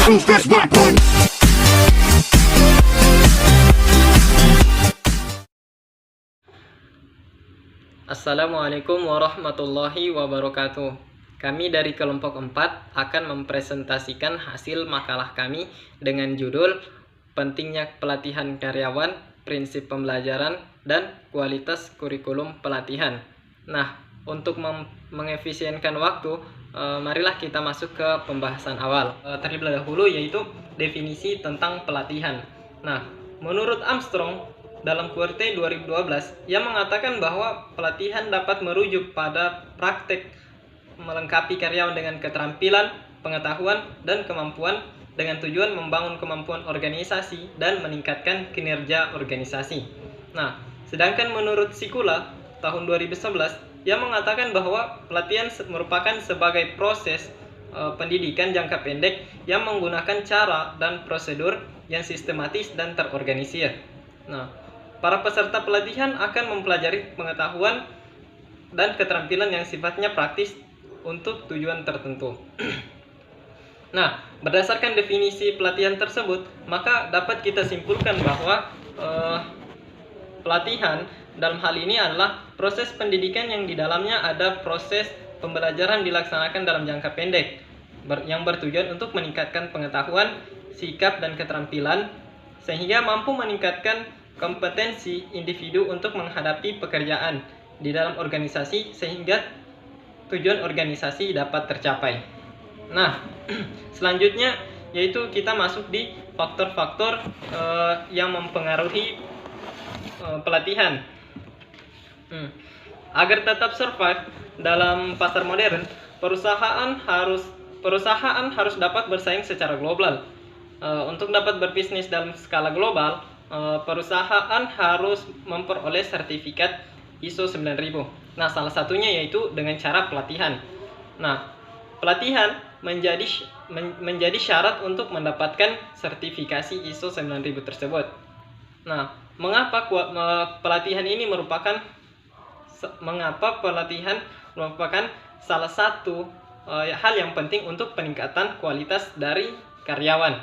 Who's this weapon? Assalamualaikum warahmatullahi wabarakatuh. Kami dari kelompok 4 akan mempresentasikan hasil makalah kami dengan judul Pentingnya Pelatihan Karyawan, Prinsip Pembelajaran, dan Kualitas Kurikulum Pelatihan. Nah, untuk mengefisienkan waktu, marilah kita masuk ke pembahasan awal. Terlebih dahulu yaitu definisi tentang pelatihan. Nah, menurut Armstrong, dalam QWERTY 2012, ia mengatakan bahwa pelatihan dapat merujuk pada praktek melengkapi karyawan dengan keterampilan, pengetahuan, dan kemampuan dengan tujuan membangun kemampuan organisasi dan meningkatkan kinerja organisasi. Nah, sedangkan menurut Sikula tahun 2011, ia mengatakan bahwa pelatihan merupakan sebagai proses pendidikan jangka pendek yang menggunakan cara dan prosedur yang sistematis dan terorganisir. Nah, para peserta pelatihan akan mempelajari pengetahuan dan keterampilan yang sifatnya praktis untuk tujuan tertentu. Nah, berdasarkan definisi pelatihan tersebut, maka dapat kita simpulkan bahwa pelatihan dalam hal ini adalah proses pendidikan yang di dalamnya ada proses pembelajaran dilaksanakan dalam jangka pendek yang bertujuan untuk meningkatkan pengetahuan, sikap, dan keterampilan sehingga mampu meningkatkan kompetensi individu untuk menghadapi pekerjaan di dalam organisasi sehingga tujuan organisasi dapat tercapai. Nah, selanjutnya yaitu kita masuk di faktor-faktor yang mempengaruhi pelatihan. Agar tetap survive dalam pasar modern, perusahaan harus dapat bersaing secara global. Untuk dapat berbisnis dalam skala global, perusahaan harus memperoleh sertifikat ISO 9000. Nah, salah satunya yaitu dengan cara pelatihan. Nah, pelatihan menjadi syarat untuk mendapatkan sertifikasi ISO 9000 tersebut. Nah, mengapa pelatihan merupakan salah satu hal yang penting untuk peningkatan kualitas dari karyawan.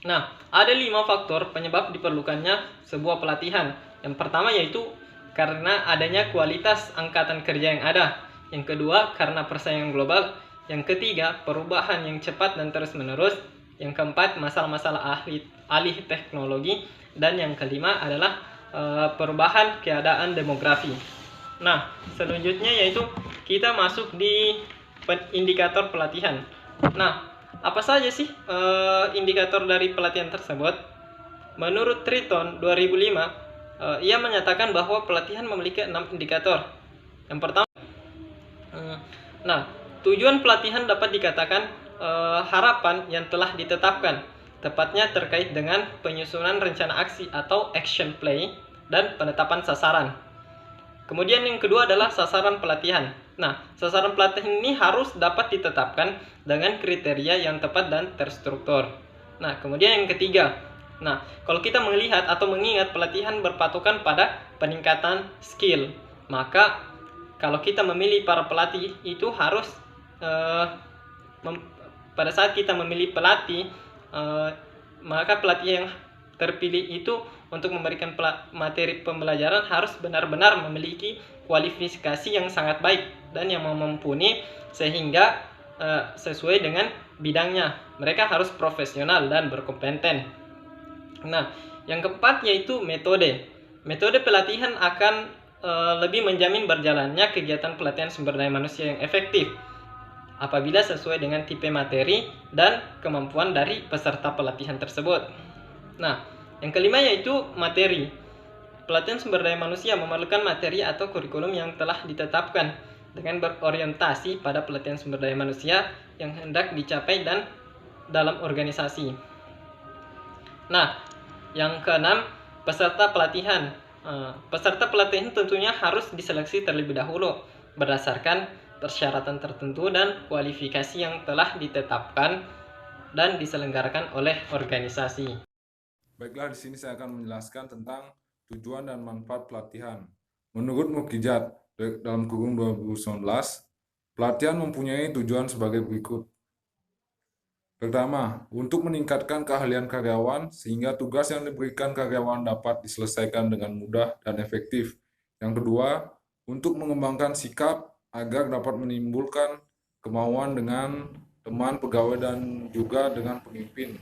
Nah, ada 5 faktor penyebab diperlukannya sebuah pelatihan. Yang pertama yaitu karena adanya kualitas angkatan kerja yang ada. Yang kedua, karena persaingan global. Yang ketiga, perubahan yang cepat dan terus-menerus. Yang keempat, masalah-masalah alih teknologi. Dan yang kelima adalah perubahan keadaan demografi. Nah, selanjutnya yaitu kita masuk di indikator pelatihan. Nah, apa saja sih indikator dari pelatihan tersebut? Menurut Triton 2005, ia menyatakan bahwa pelatihan memiliki 6 indikator. Yang pertama, tujuan pelatihan dapat dikatakan harapan yang telah ditetapkan, tepatnya terkait dengan penyusunan rencana aksi atau action plan dan penetapan sasaran. Kemudian yang kedua adalah sasaran pelatihan. Nah, sasaran pelatihan ini harus dapat ditetapkan dengan kriteria yang tepat dan terstruktur. Nah, kemudian yang ketiga. Nah, kalau kita melihat atau mengingat pelatihan berpatokan pada peningkatan skill, maka kalau kita memilih para pelatih itu harus pada saat kita memilih pelatih, maka pelatih yang terpilih itu untuk memberikan materi pembelajaran harus benar-benar memiliki kualifikasi yang sangat baik dan yang mumpuni sehingga sesuai dengan bidangnya. Mereka harus profesional dan berkompeten. Nah, yang keempat yaitu metode. Metode pelatihan akan lebih menjamin berjalannya kegiatan pelatihan sumber daya manusia yang efektif apabila sesuai dengan tipe materi dan kemampuan dari peserta pelatihan tersebut. Nah, yang kelima yaitu materi. Pelatihan sumber daya manusia memerlukan materi atau kurikulum yang telah ditetapkan dengan berorientasi pada pelatihan sumber daya manusia yang hendak dicapai dan dalam organisasi. Nah, yang keenam, peserta pelatihan. Peserta pelatihan tentunya harus diseleksi terlebih dahulu berdasarkan persyaratan tertentu dan kualifikasi yang telah ditetapkan dan diselenggarakan oleh organisasi. Baiklah, di sini saya akan menjelaskan tentang tujuan dan manfaat pelatihan. Menurut Mukjizat dalam kurung 2019, pelatihan mempunyai tujuan sebagai berikut. Pertama, untuk meningkatkan keahlian karyawan sehingga tugas yang diberikan karyawan dapat diselesaikan dengan mudah dan efektif. Yang kedua, untuk mengembangkan sikap agar dapat menimbulkan kemauan dengan teman pegawai dan juga dengan pemimpin.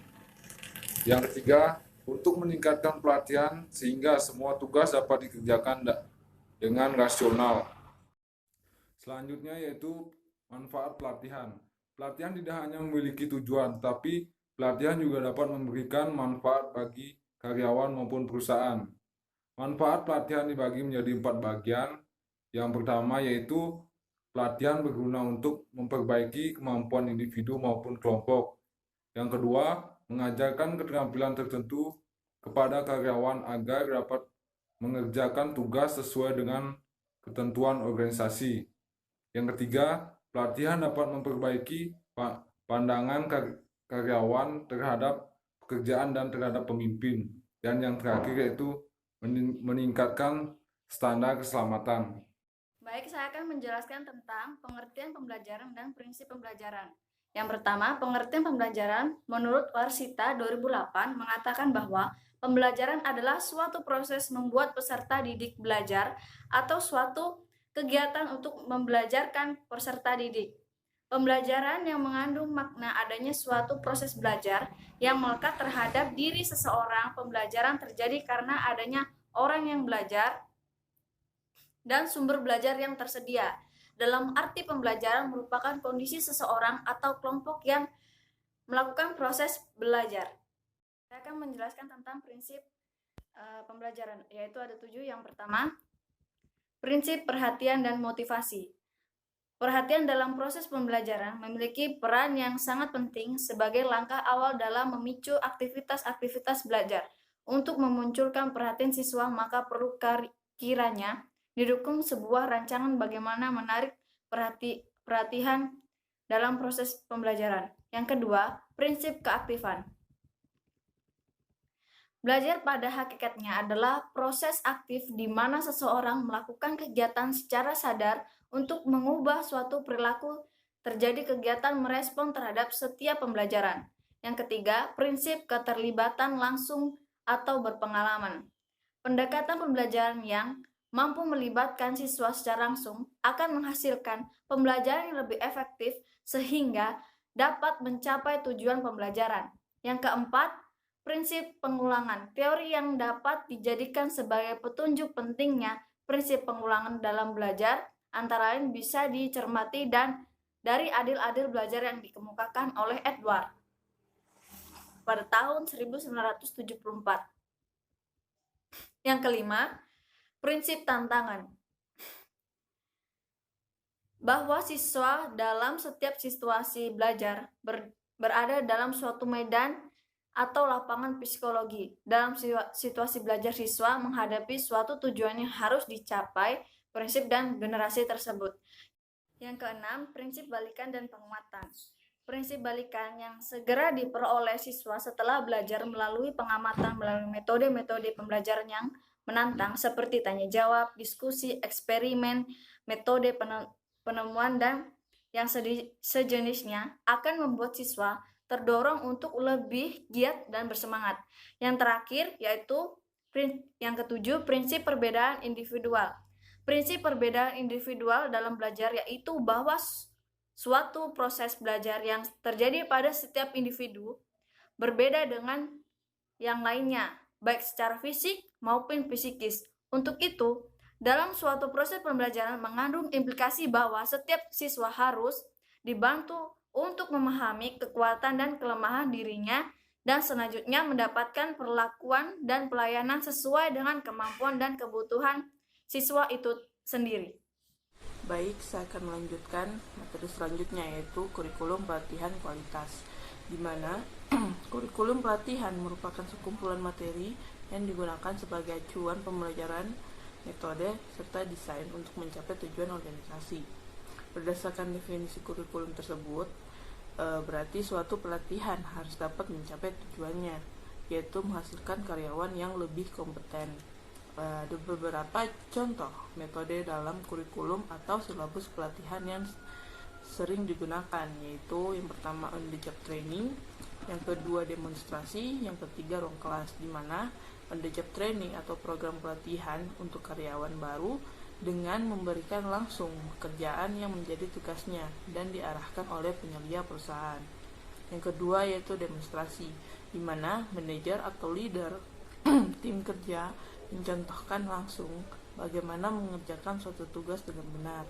Yang ketiga, untuk meningkatkan pelatihan sehingga semua tugas dapat dikerjakan dengan rasional. Selanjutnya yaitu manfaat pelatihan. Pelatihan tidak hanya memiliki tujuan, tapi pelatihan juga dapat memberikan manfaat bagi karyawan maupun perusahaan. Manfaat pelatihan dibagi menjadi 4 bagian. Yang pertama yaitu pelatihan berguna untuk memperbaiki kemampuan individu maupun kelompok. Yang kedua, mengajarkan keterampilan tertentu kepada karyawan agar dapat mengerjakan tugas sesuai dengan ketentuan organisasi. Yang ketiga, pelatihan dapat memperbaiki pandangan karyawan terhadap pekerjaan dan terhadap pemimpin. Dan yang terakhir yaitu meningkatkan standar keselamatan. Baik, saya akan menjelaskan tentang pengertian pembelajaran dan prinsip pembelajaran. Yang pertama, pengertian pembelajaran menurut Warsita 2008 mengatakan bahwa pembelajaran adalah suatu proses membuat peserta didik belajar atau suatu kegiatan untuk membelajarkan peserta didik. Pembelajaran yang mengandung makna adanya suatu proses belajar yang melekat terhadap diri seseorang. Pembelajaran terjadi karena adanya orang yang belajar dan sumber belajar yang tersedia. Dalam arti pembelajaran merupakan kondisi seseorang atau kelompok yang melakukan proses belajar. Saya akan menjelaskan tentang prinsip pembelajaran, yaitu ada 7. Yang pertama, prinsip perhatian dan motivasi. Perhatian dalam proses pembelajaran memiliki peran yang sangat penting sebagai langkah awal dalam memicu aktivitas-aktivitas belajar. Untuk memunculkan perhatian siswa, maka perlu kiranya didukung sebuah rancangan bagaimana menarik perhatian dalam proses pembelajaran. Yang kedua, prinsip keaktifan. Belajar pada hakikatnya adalah proses aktif di mana seseorang melakukan kegiatan secara sadar untuk mengubah suatu perilaku. Terjadi kegiatan merespon terhadap setiap pembelajaran. Yang ketiga, prinsip keterlibatan langsung atau berpengalaman. Pendekatan pembelajaran yang mampu melibatkan siswa secara langsung akan menghasilkan pembelajaran yang lebih efektif sehingga dapat mencapai tujuan pembelajaran. Yang keempat, prinsip pengulangan. Teori yang dapat dijadikan sebagai petunjuk pentingnya prinsip pengulangan dalam belajar antara lain bisa dicermati dan dari adil-adil belajar yang dikemukakan oleh Edward pada tahun 1974. Yang kelima, prinsip tantangan. Bahwa siswa dalam setiap situasi belajar berada dalam suatu medan atau lapangan psikologi. Dalam situasi belajar, siswa menghadapi suatu tujuan yang harus dicapai, prinsip dan generasi tersebut. Yang keenam, prinsip balikan dan penguatan. Prinsip balikan yang segera diperoleh siswa setelah belajar melalui pengamatan melalui metode-metode pembelajaran yang menantang seperti tanya jawab, diskusi, eksperimen, metode penemuan dan yang sejenisnya akan membuat siswa terdorong untuk lebih giat dan bersemangat. Yang terakhir yaitu yang ketujuh, prinsip perbedaan individual. Prinsip perbedaan individual dalam belajar yaitu bahwa suatu proses belajar yang terjadi pada setiap individu berbeda dengan yang lainnya, baik secara fisik maupun psikis. Untuk itu, dalam suatu proses pembelajaran mengandung implikasi bahwa setiap siswa harus dibantu untuk memahami kekuatan dan kelemahan dirinya dan selanjutnya mendapatkan perlakuan dan pelayanan sesuai dengan kemampuan dan kebutuhan siswa itu sendiri. Baik, saya akan melanjutkan materi selanjutnya yaitu kurikulum pelatihan kualitas, di mana kurikulum pelatihan merupakan sekumpulan materi yang digunakan sebagai acuan pembelajaran, metode, serta desain untuk mencapai tujuan organisasi. Berdasarkan definisi kurikulum tersebut, berarti suatu pelatihan harus dapat mencapai tujuannya, yaitu menghasilkan karyawan yang lebih kompeten. Ada beberapa contoh metode dalam kurikulum atau silabus pelatihan yang sering digunakan, yaitu yang pertama on the job training, yang kedua demonstrasi, yang ketiga ruang kelas, di mana on the job training atau program pelatihan untuk karyawan baru dengan memberikan langsung pekerjaan yang menjadi tugasnya dan diarahkan oleh penyelia perusahaan. Yang kedua yaitu demonstrasi, di mana manajer atau leader tim kerja mencontohkan langsung bagaimana mengerjakan suatu tugas dengan benar.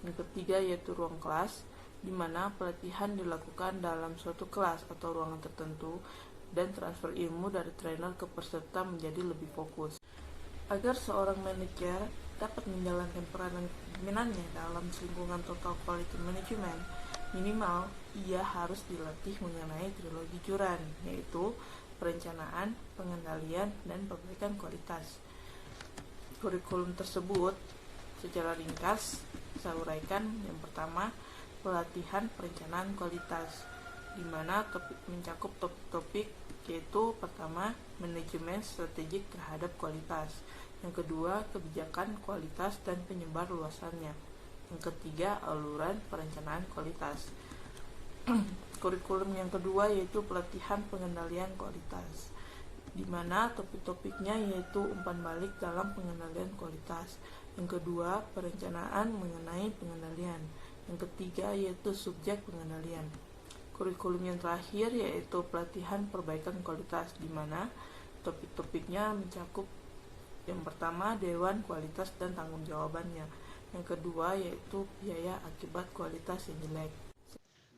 Yang ketiga yaitu ruang kelas, di mana pelatihan dilakukan dalam suatu kelas atau ruangan tertentu dan transfer ilmu dari trainer ke peserta menjadi lebih fokus. Agar seorang manajer dapat menjalankan peranan pimpinannya dalam lingkungan total quality management, minimal ia harus dilatih mengenai trilogi Juran, yaitu perencanaan, pengendalian, dan perbaikan kualitas. Kurikulum tersebut secara ringkas saya uraikan. Yang pertama, pelatihan perencanaan kualitas, di mana mencakup topik-topik yaitu pertama, manajemen strategik terhadap kualitas. Yang kedua, kebijakan kualitas dan penyebar luasannya. Yang ketiga, aluran perencanaan kualitas. Kurikulum yang kedua yaitu pelatihan pengendalian kualitas, di mana topik-topiknya yaitu umpan balik dalam pengendalian kualitas. Yang kedua, perencanaan mengenai pengendalian. Yang ketiga yaitu subjek pengendalian. Kurikulum yang terakhir yaitu pelatihan perbaikan kualitas, di mana topik-topiknya mencakup yang pertama, dewan kualitas dan tanggung jawabannya. Yang kedua yaitu biaya akibat kualitas yang jelek.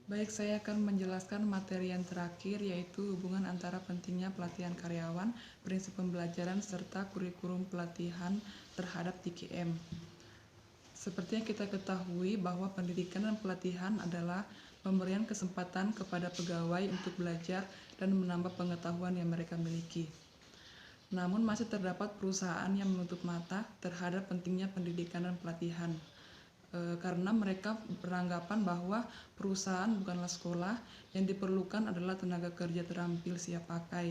Baik, saya akan menjelaskan materi yang terakhir, yaitu hubungan antara pentingnya pelatihan karyawan, prinsip pembelajaran, serta kurikulum pelatihan terhadap TQM. Seperti yang kita ketahui bahwa pendidikan dan pelatihan adalah pemberian kesempatan kepada pegawai untuk belajar dan menambah pengetahuan yang mereka miliki. Namun masih terdapat perusahaan yang menutup mata terhadap pentingnya pendidikan dan pelatihan. Karena mereka beranggapan bahwa perusahaan bukanlah sekolah, yang diperlukan adalah tenaga kerja terampil siap pakai.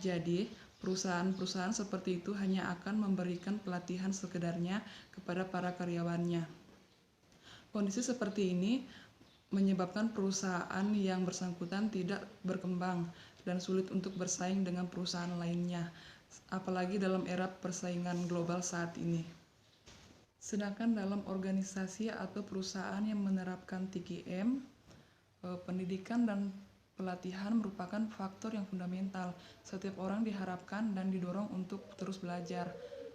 Jadi, perusahaan-perusahaan seperti itu hanya akan memberikan pelatihan sekedarnya kepada para karyawannya. Kondisi seperti ini menyebabkan perusahaan yang bersangkutan tidak berkembang dan sulit untuk bersaing dengan perusahaan lainnya, apalagi dalam era persaingan global saat ini. Sedangkan dalam organisasi atau perusahaan yang menerapkan TQM, pendidikan dan pelatihan merupakan faktor yang fundamental. Setiap orang diharapkan dan didorong untuk terus belajar.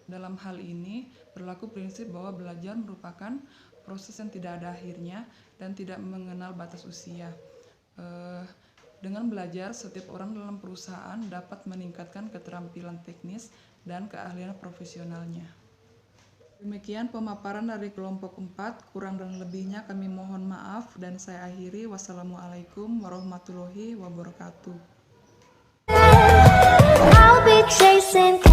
Dalam hal ini, berlaku prinsip bahwa belajar merupakan proses yang tidak ada akhirnya dan tidak mengenal batas usia. Dengan belajar, setiap orang dalam perusahaan dapat meningkatkan keterampilan teknis dan keahlian profesionalnya. Demikian pemaparan dari kelompok 4, kurang dan lebihnya kami mohon maaf dan saya akhiri. Wassalamualaikum warahmatullahi wabarakatuh. I'll be chasing